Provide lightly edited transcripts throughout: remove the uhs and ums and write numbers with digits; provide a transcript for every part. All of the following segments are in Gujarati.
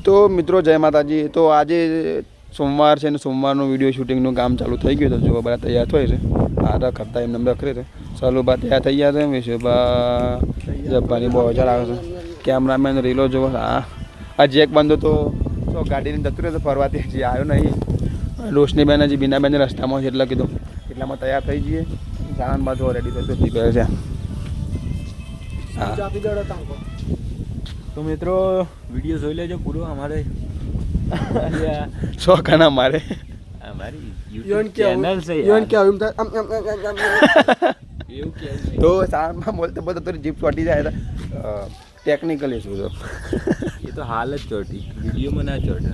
તો મિત્રો જય માતાજી. તો આજે સોમવાર છે ને સોમવારનું વિડીયો શૂટિંગનું કામ ચાલુ થઈ ગયું. તો જો બધા તૈયાર થાય છે. આ રખડતા એમને રખડે છે. સલુબા તૈયાર થઈ ગયા છે. વિશુભા જબ્બાની બહુ હજાર આવે છે. કેમેરામેન રીલો જોવો. આ જેક બંધો તો ગાડીને જતું રહે તો ફરવાથી હજી આવ્યો નહીં. રોશનીબેન હજી બીનાબેન રસ્તામાં છે એટલે કીધું એટલામાં તૈયાર થઈ જઈએ. સામાન બધું રેડી થઈ ગયો છે. તો મિત્રો વિડીયો જોઈ લેજો પૂરો. અમારે શોખાના મારે અમારી યુટ્યુબ ચેનલ છે એવું કે તો સામાનમાં બોલતા બોલતા તો જીપ ચોટી જાય. ટેકનિકલ ઇસ્યુ છે એ તો હાલ જ ચોટી, વિડીયોમાં ના ચોટે.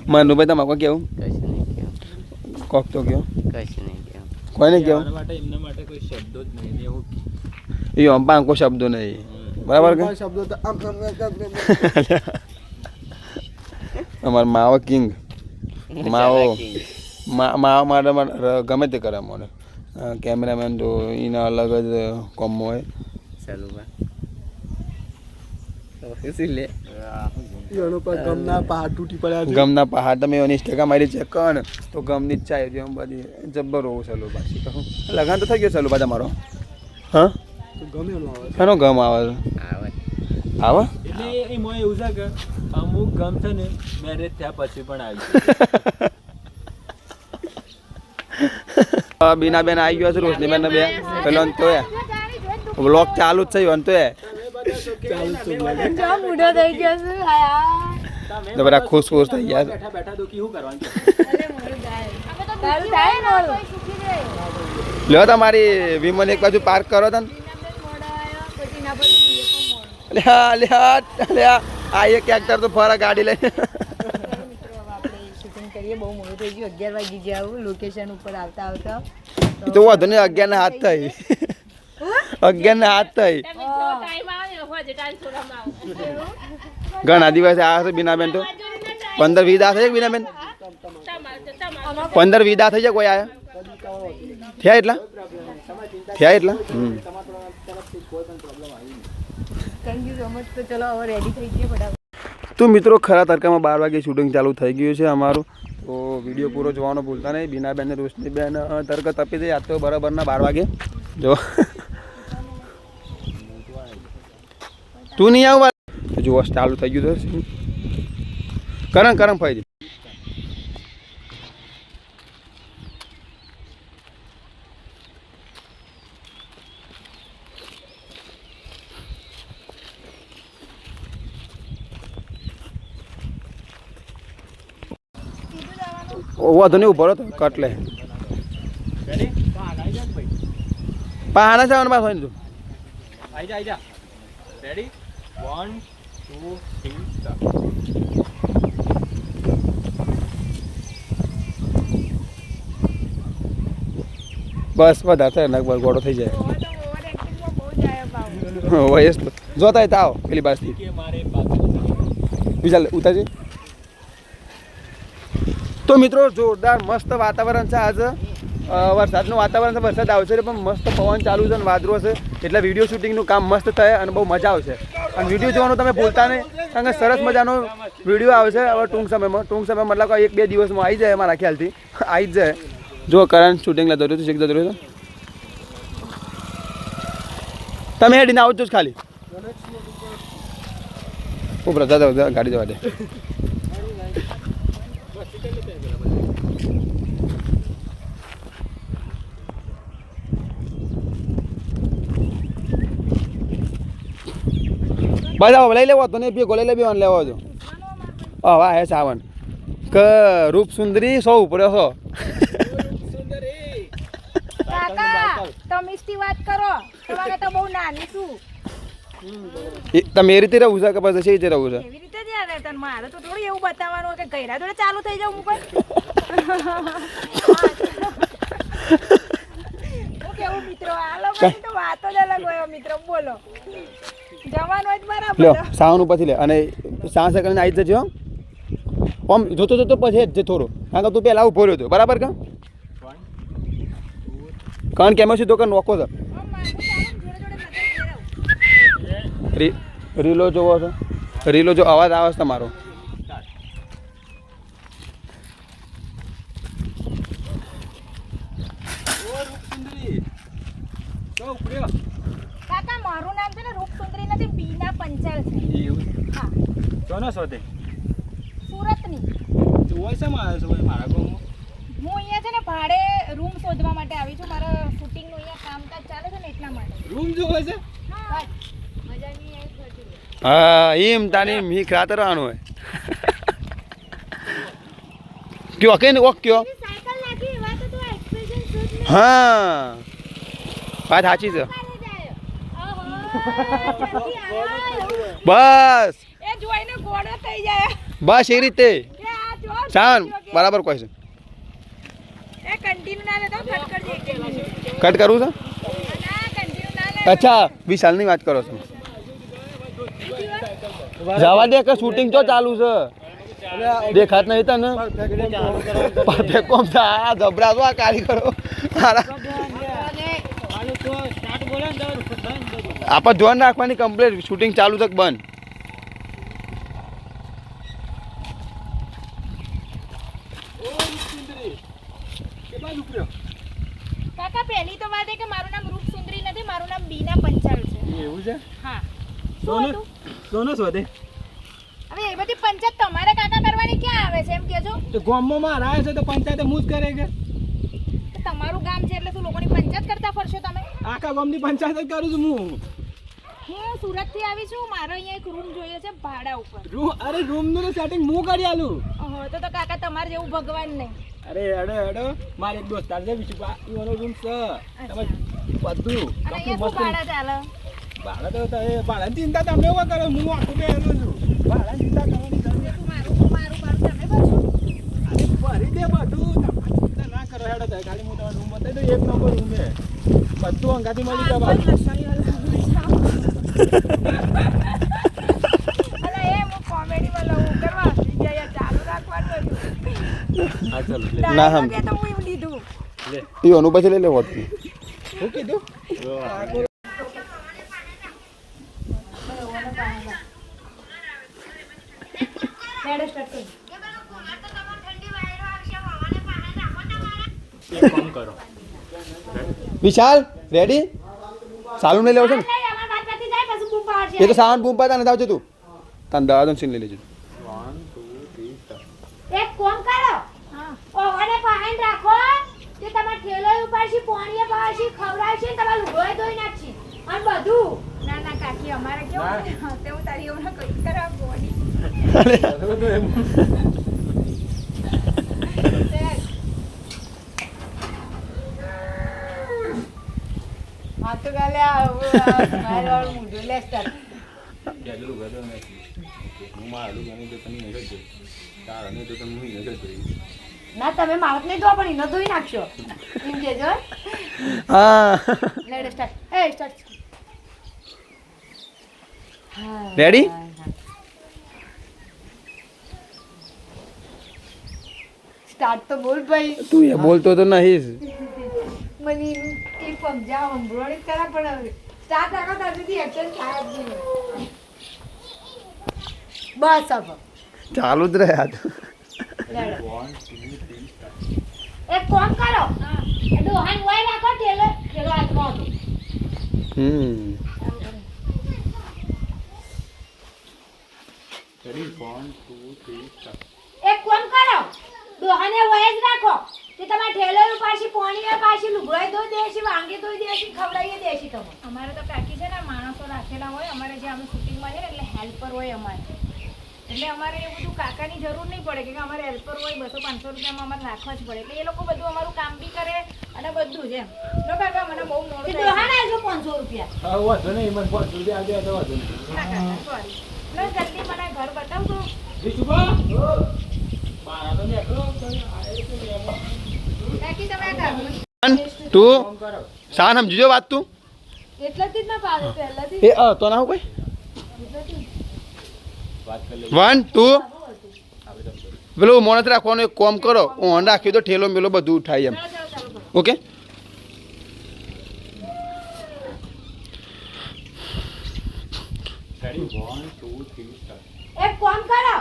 મનુભાઈ તમારે કેવું કશું નહીં કેવું, કોક તો કેવું કશું નહીં કેવું. કોઈને કેવું એમના માટે કોઈ શબ્દો જ નહીં. એવું એ અંબા કોઈ શબ્દો નહીં. બરાબર કે શબ્દો તો અમારા માવો કિંગ માવો માવા માટે ગમે તે કરે મને. કેમેરામેન તો એના અલગ જ કોમ હોય. ચાલુ ગમના પહાડ તૂટી પડ્યા છે. ગમના પહાડ તમે એની ઇન્સ્ટાગ્રામ મારી ચેક કરો ને તો ગમની જ ચાય છે. એમ બધી જબ્બર હોવું સલું પાછી કહું. લગાન તો થઈ ગયો સલું પાછા મારો. હા ગમે એનું આવે શાનો ગમ આવે છે? આવે એટલે એમાં એવું છે કે અમુક ગમ છે ને મેરેજ થયા પછી પણ આવી બીનાબેન આવી ગયો છે. રોશનીબેન ને બે પેલો તો બ્લોગ ચાલુ જ થયું તો બધા ખુશ ખુશ થઈ ગયા. બેઠા બેઠા દુખી શું કરવાનું? લ્યો તમારી વિમન એક બાજુ પાર્ક કરો તને. આ એક એક્ટર તો ફરા ગાડી લઈને શૂટિંગ કરીએ. બહુ મોડું થઈ ગયું. 11 વાગી ગયા લોકેશન ઉપર આવતા આવતા. તો વાંધો નહીં. 11 ના હાથ થઈ 11 ના હાથ થઈ. ઘણા દિવસે આ હશે બીનાબેન તો 15 વિદા થઈ બીનાબેન. 15 વિદા થઈ જાય કોઈ આયા થયા એટલા થયા એટલા. Thank you so much. તો ચલો હવે રેડી થઈ ગઈએ ફટાફટ. તો મિત્રો ખરા તડકામાં 12 વાગે શૂટિંગ ચાલુ થઈ ગયું છે અમારું. તો વિડીયો પૂરો જોવાનો ભૂલતા નહીં. બીનાબેન ને રોશનીબેન તડકા તપી દે. આજ તો બરાબરના 12 વાગે જો તું નહીં આવ જુઓ ચાલુ થઈ ગયું છે. કરમ કરમ ફાઈ વધુ નહીં ઉભો તો કટલે પાના જવાનું બસ હોય ને તું આઈ જા રેડી 1 2 3 બસ વધારે થાય ને ગોળો થઈ જાય. વયસ તો જોતા તો આવો પેલી બાજથી કે મારે પાછળ બીજા ઉતારજે. તો મિત્રો જોરદાર મસ્ત વાતાવરણ છે. આજે વરસાદનું વાતાવરણ છે. વરસાદ આવશે પણ મસ્ત પવન ચાલુ છે અને વાદળો છે એટલે વિડીયો શૂટિંગનું કામ મસ્ત થાય અને બહુ મજા આવશે. અને વિડીયો જોવાનું તમે ભૂલતા નહીં કારણ કે સરસ મજાનો વિડીયો આવશે હવે ટૂંક સમયમાં મતલબ 1-2 દિવસમાં આવી જાય. મારા ખ્યાલથી આવી જ જાય. જો કરંટ શૂટિંગ જતો રહ્યો શીખ જતો રહ્યો તમે હેડીને આવજો જ ખાલી. ખૂબ રજા ગાડી જવા દે. બધા લઈ લેવો તો નહીં ભેગો લઈ લે બેવાને લેવો છો. વાહ હે સાવન કે રૂપ સુંદરી સૌ પડ્યો છો. વાત કરો. તમારે તો બહુ નાની છું. તમે એ રીતે રહું છે કે પછી એ રીતે રહું છે? એવી રીતે જ યાર તને મારે તો થોડું એવું બતાવવાનું કે ગયરા જોડે ચાલુ થઈ જાવ હું કોઈ. કેવું મિત્રો આ લોકોની તો વાતો જ અલગ હોય. મિત્રો બોલો જવાનું હોય બરાબર. લ્યો સાવન ઉપરથી લે અને સાવ સેકન્ડ આવી જજો. આમ જોતો પછી જ થોડું કારણ કે તું પહેલાં ઉભો રહ્યો હતો બરાબર કે કારણ કે એમાં સીધો કે નોકો છે. રીલો જોવો છો? રીલો જો અવાજ આવે છે તમારો ઉપડ્યો કાકા મારું નામ છે ને રૂપસુંદરી નથી, બીના પંચાલ છે. એવું હા, ચોનો શોધે સુરતની. જોવાય છે મારા છો મારા ગામમાં હું અહીંયા છે ને ભાડે રૂમ શોધવા માટે આવી છું. મારા શૂટિંગનું અહીંયા કામકાજ ચાલે છે ને એટલા માટે. રૂમ જોવાય છે હા, મજાની આવી હતી. હા એમ તાની મી ખાતરવાનું હોય કયો કે ઓક કયો સાયકલ નાખી એવા તો તું એક્સપ્રેશન શૂટ લે. હા વાત સાચી છે બસ એ જોઈને ગોળો થઈ જાય. બસ એ રીતે એ આ જો ચાલ બરાબર કોઈ છે એ કન્ટિન્યુ ના લેતો કટ કરી દે. કટ કરવું છે ના કન્ટિન્યુ ના લે. અચ્છા વિશાલની વાત કરો છો જવા દે કે શૂટિંગ તો ચાલુ છે દેખાત નહીં તને પરફેક્ટ કોમ થા જબરા તો આ કારીગરો આપણે ધ્યાન રાખવાની કમ્પ્લીટ શૂટિંગ ચાલુ તક બંધ કાકા પહેલી તો વાત એ કે મારું નામ રૂપસુંદરી નથી, મારું નામ બીના પંચાલ છે. એવું છે હા. સોનો શું હતું? સોનો શોધે હવે એ બધી પંચાયત તમારે કાકા કરવાની ક્યાં આવે છે એમ કેજો. તો ગામમાં મારા આવે છે તો પંચાયત હું જ કરે કે તો તમારું ગામ છે એટલે શું લોકોની પંચાયત કરતા ફરશો તમે? આખા ગામની પંચાયત જ કરું છું હું હું સુરત થી આવી છું. મારો અહીંયા એક રૂમ જોઈએ છે ભાડા ઉપર. અરે રૂમનું તો સેટિંગ હું કરી આલું ઓહો, તો કાકા તમારે જેવું ભગવાન નહીં. અરે હેડો મારે એક દોસ્તાર છે વિશુભા ઈવાનો રૂમ છે તમે બધું અને અહીંયા શું ભાડા ચાલે? ભાડા તો ભાડાની ચિંતા તમે એવા કરો હું આખું બે છું ભાડાની ચિંતા કરવાની જરૂર નથી. મારું તમે ભરશો? અરે ભરી દે બધું તમારી ચિંતા ના કરો હેડો તો ખાલી હું તમારો રૂમ બતાવી દઉં 1 નંબર રૂમ છે બધું અંગાથી મળી જવા અલા, એ હું કોમેડીમાં લઉં કરવા જગ્યાએ ચાલુ રાખવાનું હતું. હા ચાલો ના, ડાયલોગ એ તો હું એવું લીધું. એ અનુ પછી લઈ લેવો શું કીધું રેડો સ્ટાર્ટ કરો. એક કામ કરો વિશાલ રેડી સાલું નહીં લેવો છે ને નહીં, અમારી વાત પતી જાય પછી બૂમ પાડશે. એ તો સાવન બૂમ પાતા નથી આવજો તું તને દવા સીન લઈ લેજો એક કોમ કરો હા. ઓવને પાણી રાખો તે તમાર ઠેલો ઉપાડશી પોણીએ પાડશી ખવડાવશી ને તમાર લુગડો ધોઈ નાખશી અને બધું ના ના કાકી અમારે કેવું તે હું તારી એવું કઈ કરા બોડી આ તો ગાલે સ્માઈલ વાળું મુંડું લે સ્ટાર્ટ ના તમે માવત નહીં ધોવા પણ એનો ધોઈ નાખશો એમ કેજો હા લેડ સ્ટાર્ટ એ સ્ટાર્ટ રેડી સ્ટાર્ટ તો બોલ ભાઈ તું એ બોલતો તો નહીં જ. મને એ સમજાવ હંભળવાની કરા પણ હવે સ્ટાર્ટ રાખો ત્યાંથી એક્શન થાય જ નહીં બસ હવે ચાલુ જ રહે આ તો. એક કામ કરો એ ડોહાન વાય રાખો ઠેલો ઠેલો હાથમાં હતો હમ એક કામ કરો ડોહાને વાય જ રાખો તે તમારે ઠેલો પાછી પોણીએ પાછી લુગડાઈ ધોઈ દેશી વાંગે ધોઈ દેશી ખવડાવીએ દેશી તમે અમારે તો કાકી છે ને માણસો રાખેલા હોય અમારે જે અમે શૂટિંગમાં છે ને એટલે હેલ્પર હોય અમારે એટલે અમારે એ બધું કાકાની જરૂર નહીં પડે કે અમારે હેલ્પર હોય 200-500 રૂપિયામાં અમારે રાખવા જ પડે એટલે એ લોકો બધું અમારું કામ બી કરે અને બધું જ એમ જો કાકા મને બહુ મોડું તે થાય ડોહાને આવજો 500 રૂપિયા હા વાંધો નહીં મને 500 રૂપિયા આપી દો વાંધો નહીં ના કાકા સોરી એટલે જલ્દી મને ઘર બતાવજો વિશુભા મારા તો નીકળો કાકી તમે આ ઘરનું તું શાન સમજીજો વાત તું એટલાથી જ ના પાડે પહેલાથી એ તો ના હું કોઈ વાત કરી લે 1 2 પેલું મોનત રાખવાનું એક કોમ કરો ઓન રાખ્યું તો ઠેલો મેલો બધું ઉઠાય એમ ઓકે રેડી 1 2 3 સ્ટાર્ટ એક કામ કરો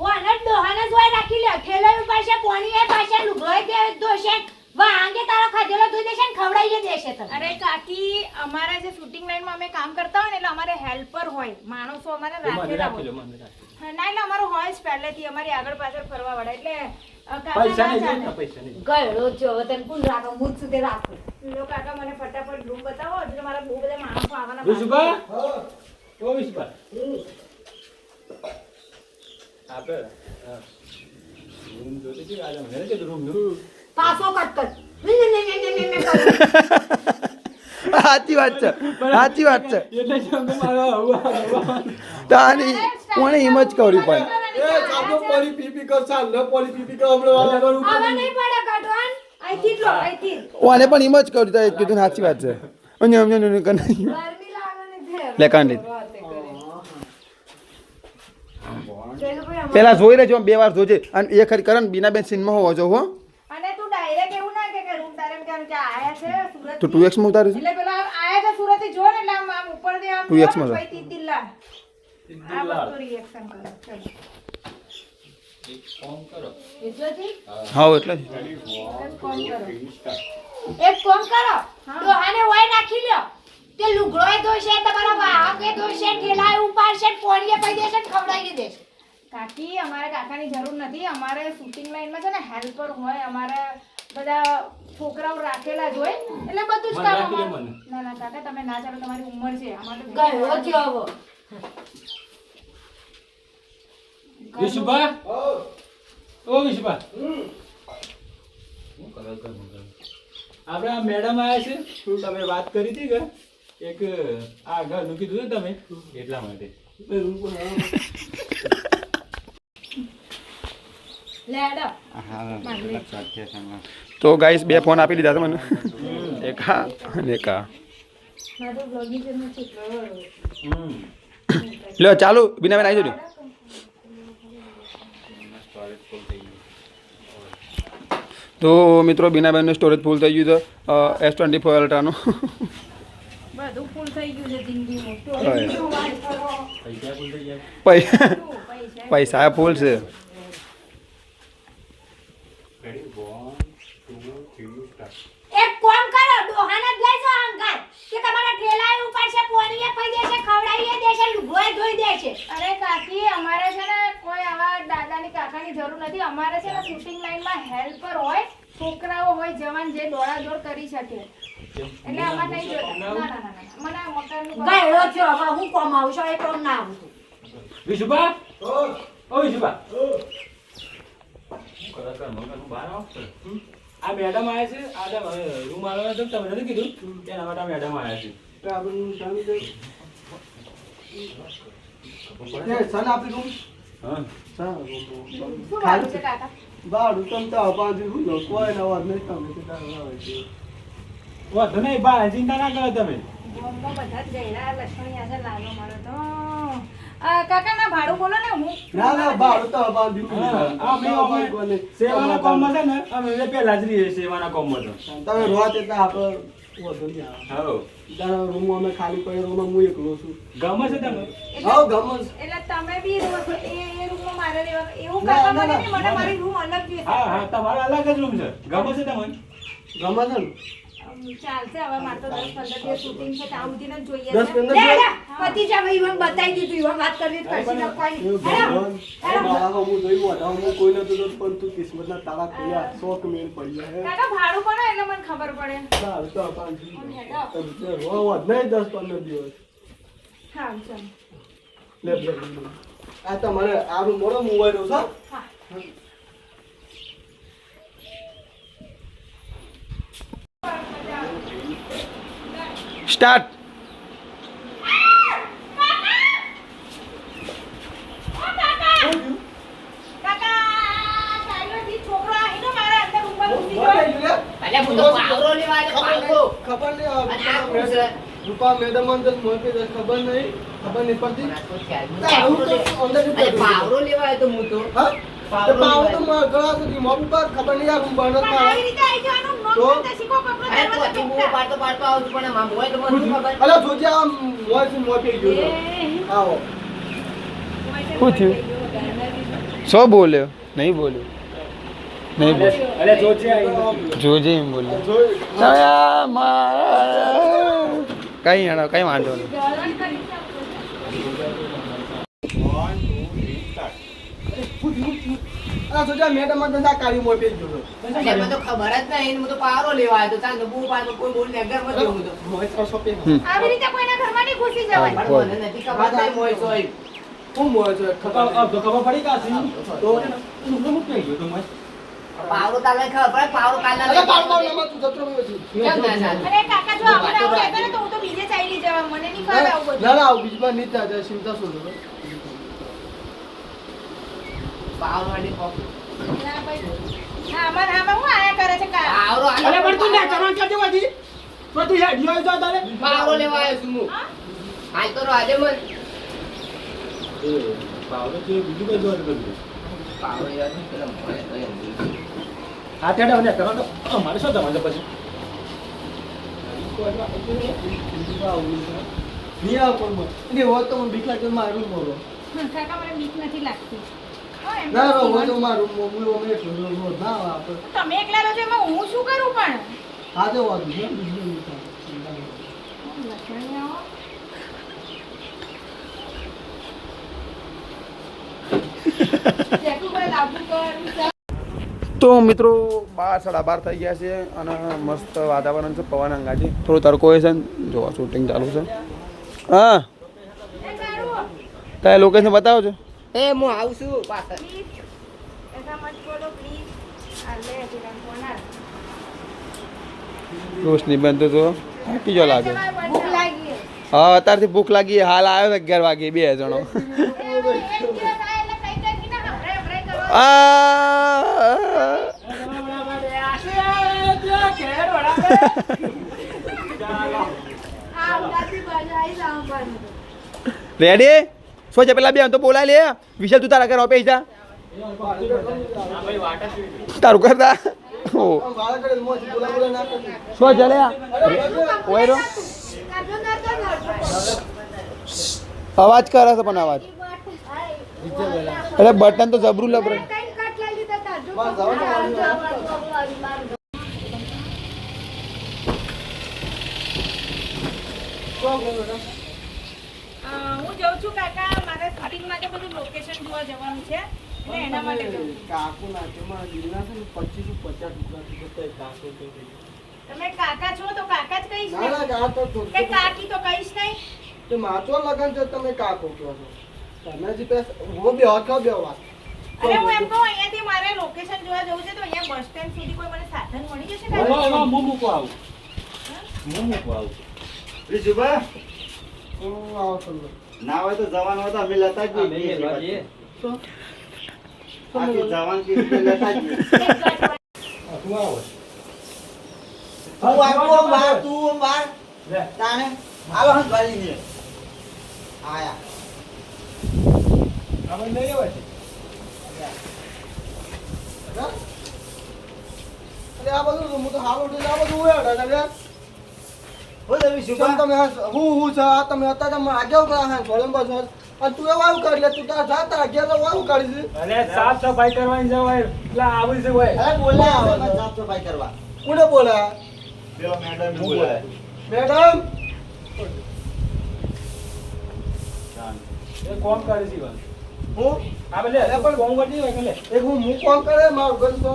વાને ડોહાને જોઈ રાખી લે ઠેલો પાછે પોણીએ પાછે લુગડાઈ દે દોશે વાંગે તારો ખાધેલો ધોઈ દેશે ને ખવડાવી દેશે તને. અરે કાકી અમારા જે શૂટિંગ લાઈનમાં અમે કામ કરતા હોય ને એટલે અમારે હેલ્પર હોય માણસો અમારે રાખેલા હોય હા, ના એટલે અમારું હોય જ પહેલેથી અમારી આગળ પાછળ ફરવા વાળા એટલે કાકા પૈસા ના નહીં ચાલે. જોઈતા, પૈસા નહીં. ગયડો છો હવે તને કોણ રાખો હું જ સુધી રાખું. લો કાકા મને ફટાફટ રૂમ બતાવો એટલે મારા બહુ બધા માણસો આવવાના વિશુભા? બાકી. ઓ વિશુભા. આપણે હા. રૂમ જોતી હતી આજે મને કીધું રૂમનું. પાછો કટ કર. સાચી વાત છે સાચી વાત છે એટલે જ અમે મારા આવું તાની કોણે એમ જ કર્યું પણ એ ચાલો પોલી પીપી કર ચાલ ન પોલી પીપી કર હમણાં વાળા કરું હવે નહીં પડે કટવાન. અહીંથી જ લો અહીંથી. ઓને પણ એમ જ કર્યું તો એ કીધું સાચી વાત છે અને અમને કર ગરમી લાગે ને ઘેર. લે કાંડી ચલો ભાઈ અમારે. પેલા જોઈ લેજો બે વાર જોજે અને એ ખરી કરે ને બીનાબેન સીનમાં હોવો જો હો અને તું ડાયરેક્ટ એવું ના કે રૂમ તારે એમ કહેવાનું કે આયા છે સુરત તો 2x માં ઉતારે છે એટલે પેલા આયા છે સુરત થી જો ને એટલે આમ ઉપર થી આમ 2x માં પછી તિતિલ્લા આ બધું રિએક્શન કરો ચલો ફોન કરો. એટલેથી હા એટલે જ. ફોન કરો એક કામ કરો. ડોહાને ઓય નાખી લ્યો. તે લુગડોય ધોશે તમારા વાહકે ધોશે ઠેલાય ઉપાડશે પોણીએ પઈ દેશે ને ખવડાવી દેશે. કાકી અમારે કાકાની જરૂર નથી અમારે શૂટિંગ લાઈનમાં છે ને હેલ્પર હોય અમારે બધા છોકરાઓ રાખેલા જ હોય એટલે બધું જ મને કામ રાખી દે અમારે- મને. ના ના કાકા તમે ના ચાલો તમારી ઉંમર છે અમારે તો ગયો થયો હવે. વિશુભા? ઓ વિશુભા. આપણે આ મેડમ આયા છે શું તમે વાત કરી હતી કે એક આ ઘરનું કીધું ને તમે એટલા માટે લે હેડો. તો ગાઈસ બે ફોન આપી દીધા છે મને એક હા અને એક આ મારે તો vlogging કરવું છે. લ્યો ચાલુ બીનાબેન આવી જજો તો મિત્રો બીનાબેનનું સ્ટોરેજ ફૂલ થઈ ગયું છે S24 અલ્ટ્રાનું બધું ફૂલ થઈ ગયું છે જિંદગીમાં તો હા. બીજું વાત કરો. પૈસા ફૂલ થઈ ગયા. પૈસા શું પૈસા પૈસા ફૂલ છે એક કામ કરો ડોહાને જ લઈ જાઓ અંગાત કે તમારા ઠેલાય ઉપાડશે પોણીએ પઈ દેશે ખવડાવીએ દેશે લુગડોય ધોઈ દેશે. અરે કાકી અમારે છે ને કોઈ આવા દાદાની કાકાની જરૂર નથી અમારે છે ને શૂટિંગ લાઈનમાં હેલ્પર હોય છોકરાઓ હોય જવાન જે દોડાદોડ કરી શકે એટલે અમારે નહીં જોતા ના ના ના ના. મને આ મકાનનું કામ- ગયો થયો હવે હું કોમ આવું છું એ કોમ ના આવું છું. વિશુભા? ઓ વિશુભા. બહાર આવો. આ મેડમ આયા છે આ રૂમ આવ્યો હતો તમે નથી કીધું એના માટે આ મેડમ આયા છે આપણું શાંતિ એ સન આપી રૂમ હા શું ભાડું છે કાકા ભાડું તમ તો અપાજી હું લો કોઈ ના વાત નહીં તમે કે તારા આવે છે વાંધો નહીં બા ચિંતા ના કરો તમે ગામમાં બધા જ ગયડા લક્ષ્મણ યાદ લાલો મારો તો કાકા ના ભાડું બોલો ને હું ના ના ભાડું તો અપાજી હા, અમે સેવાના કામમાં છે ને અમે પહેલા જ રહીએ સેવાના કામમાં તો તમે રોજ એટલે આપણે વધુ નહીં આવે હા તારા રૂમ અમે ખાલી પડે રૂમમાં હું એકલો છું ગમે છે તમે હા ગમે છે. એટલે તમે બી રહો છો એ રૂમમાં મારે રહેવાનું એવું ના, કાકા ના, મને નહીં, મને ના. મારી રૂમ અલગ જોઈએ હા હા તમારો અલગ જ રૂમ છે ગમે છે તમને ગમે છે ને ચાલશે હવે મારે તો 10-15 દિવસ શૂટિંગ છે ત્યાં સુધીને જ જોઈએ 10-15 છે. લે, લે, પતિ જા ભાઈ ઈવન બતાઈ દીધું ઈવન વાત કરવી જ પડશે ને કોઈ એ નહીં. હેલો, ભગવાન હેલો. મારા હું જોયું હતા હું કોઈ નતું જોતું પણ તું કિસ્મતના તારા ખોલ્યા શોખ મેળ પડી જાય કાકા ભાડું કોનો એટલે મને ખબર પડે સારું તો અપાજી હેડો. રોજ નહીં 10-15 દિવસ હા ચાલો લે લે લે. આ તમારે આ રૂમ મોડો મોબાઈલ છે હા સ્ટાર્ટ કાકા ચાલ્યો છોકરો આવીને મારા અંદર રૂમમાં ઘૂસી ગયો. અલે હું તો પાવરો લેવા આવ્યો, પાવરો. ખબર નહીં અને આ કોણ છે? રૂપા મેડમ અંદર મોટી છે, ખબર નહીં પડતી આવું તો અંદર જ અરે પડતું. પાવરો લેવા આવ્યો તો હું તો હા પાવરો તો પાવર તો લેવા ગળા સુધી મોપી પર ખબર નહીં આ રૂમ બનો પણ આવી રીતે આવી જવાનું નોટ તો? કરતા શીખો કપડો અરે પહેરવાનો પોતે બહુ શીખતા. પાડતો પાડતો આવું છું પણ આમાં હોય તો મને શું ખબર અલા જોજે આ મોય થી મોપી ગયો છે. આવો શું થયું? સો બોલ્યો નહીં બોલ્યો નહીં બોલ અરે જોજે આઈ જોજે એમ બોલ કઈ વાંધો નહીં મેડમ કાળી મોટી જોડો એટલે મને તો ખબર જ નહીં હું તો પારો લેવા આવ્યો તો ચાલ તો બહુ પાડો કોઈ બોલ ને ઘર માં જેવું તો આવી રીતે કોઈના ઘરમાં નહીં ઘૂસી જવાય. પણ મને નથી ખબર નહીં મોય સોય હું મોય છે તો ખબર પડી કાસી તો હું કઈ ગયો તો મસ્ત પાવરો તાલે ખબર પડે પાવરો કાલના અરે પાડવા નમા તું જતો રહ્યો છે કેમ ના ચાલે? અરે કાકા જો આવું આવું કહેતા ને તો હું તો બીજે ચાલી જવા મને નહીં ફાવે આવું બધું. ના ના આવું બીજમાં નહીં થાય ચિંતા શું કરો પાવરો આડી કોક ના ભાઈ. હા આમાં હું આયા કરે છે કા પાવરો આલે અરે પણ તું ના કરવાનું ક્યાં જવા દી તો તું હેડ યો જો તારે પાવરો લેવા આવ્યો છું હું હાલ તો રાજે મન પાવલો કે બીજું કઈ જોવાનું કર્યું પાવરો યાર નહીં પેલા મોય તો એમ આ તેડા મને કરો તો અમારે શું જવાનું પછી નહીં આવ પણ મને હોત તો મને બીક લાગે મારું મોરો કાકા મને બીક નથી લાગતી હા, એમ ના તો રો હોય તો મારું મોમું અમે એટલું ના આપણે તમે એકલા રહો છો એમાં હું શું કરું પણ આજે વાતું છે બીજું નહીં થાય લખણિયાઓ. ચેકુ ભાઈ લાગુ કર. તો મિત્રો 12 12:30 થઈ ગયા છે અને મસ્ત વાતાવરણ છે પવન અંગાજી થોડો તડકો હોય છે ને જોવા શૂટિંગ ચાલુ છે હા એ કાઢું. કયા લોકેશન બતાવો છો એ હું આવું છું પાછળ પ્લીઝ એસા મત બોલો પ્લીઝ. આ લે પેલા ફોન આ. રોશની બંધ તો થાકી જો લાગે ભૂખ લાગી. હા અત્યારથી ભૂખ લાગી હાલ આવ્યો ને 11 વાગે 2 જણો એક દિવસ આ એટલે કઈ કઈ ના હમણાં હમણાં કરો. આ આ ઉદાસી બાજુ આવી જાવ પણ. રેડી સો છે પેલા બે તો બોલાય લે વિશાલ તું તારા ઘર ઓપે જા તારું કરતા ઓ વાળા કરે મોજ બોલા બોલા ના કરે સો ચાલે ઓય રો કાઢો ના તો નડતો. અવાજ કરે છે પણ અવાજ એટલે બટન તો જબરું લબરે કઈ કટ લઈ લીધા તાજો. બસ હું જઉં છું કાકા મારે શૂટિંગ માટે બધું લોકેશન જોવા જવાનું છે એટલે એના માટે જઉં છું. કાકુ નાખે માં જીના છે ને 25 50 રૂપિયા કાકુ તો તમે કાકા છો તો કાકા જ કહીશ ના ને ના કા તો કે કાકી તો કહીશ નહીં. તો માચો લગન છે તમે કાકો કહો છો તમે જે પેસ હું બે હાથ બે વાત અરે હું એમ કહું અહીંયાથી મારે લોકેશન જોવા જવું છે તો અહીંયા બસ સ્ટેન્ડ સુધી કોઈ મને સાધન મળી જશે કાકા? હું મૂકવા આવું રીશુભા, હું આવો છો ના હોય તો જવાનું હોય તો અમે લેતા જ જઈએ. આખી જવાન કેવી રીતે લેતા જ જઈએ. તું આવો હું આવું બહાર, તું બહાર. લે તાણે આવો હંસ વાળી ને. આયા. આપણે નહીં આવે છે અરે આ બધું હું તો હાલ ઉઠી આ બધું હોય અડા હો તમે શુભા, તમે હું છે આ તમે હતા તમે આગળ કરા હે ભલે બસ અને તું એ વાવ કરી લે તું તાર જાતા આગળ તો વાવ કરી છે અરે સાફ સફાઈ કરવાની જવાય એટલે આવું છે ભાઈ અરે બોલ્યા આવે સાફ સફાઈ કરવા. કોને બોલા પેલો મેડમ બોલાય. મેડમ એ કોમ કરે છે બસ હું આ લે અરે પણ કોમ કરતી હોય કે લે એક હું કોણ કરે મારું ઘર તો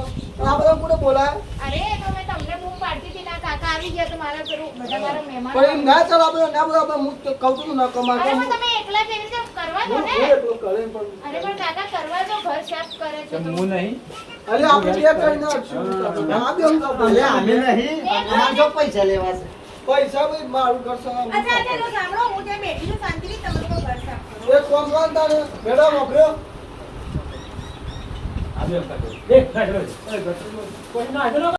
આ બધા કોને બોલાય અરે તો મેં તમને બૂમ પાડતી હતી ના કાકા આવી ગયા તો મારા પેલું બધા મારા મહેમાન પણ એમ ના ચાલ આપણે ના બધા હું તો કહું છું ના કમાય અરે પણ તમે એકલા કેવી રીતે કરવા દો ને એટલું કરે પણ અરે પણ કાકા કરવા દો ઘર સાફ કરે છે તો. હું નહીં અરે આપણે બે કરીને આપશું આ બે હું અલે અમે નહીં, અમારે જો પૈસા લેવા છે. પૈસા ભાઈ મારું ઘર સાફ અચ્છા અચ્છા તો સાંભળો હું ત્યાં બેઠી છું શાંતિથી તમે લોકો ઘર સાફ કરો. એક કામ કર તારે મેડમ આપણે આ બે કરતો દેખ ના ચલો કોઈ ના ચલો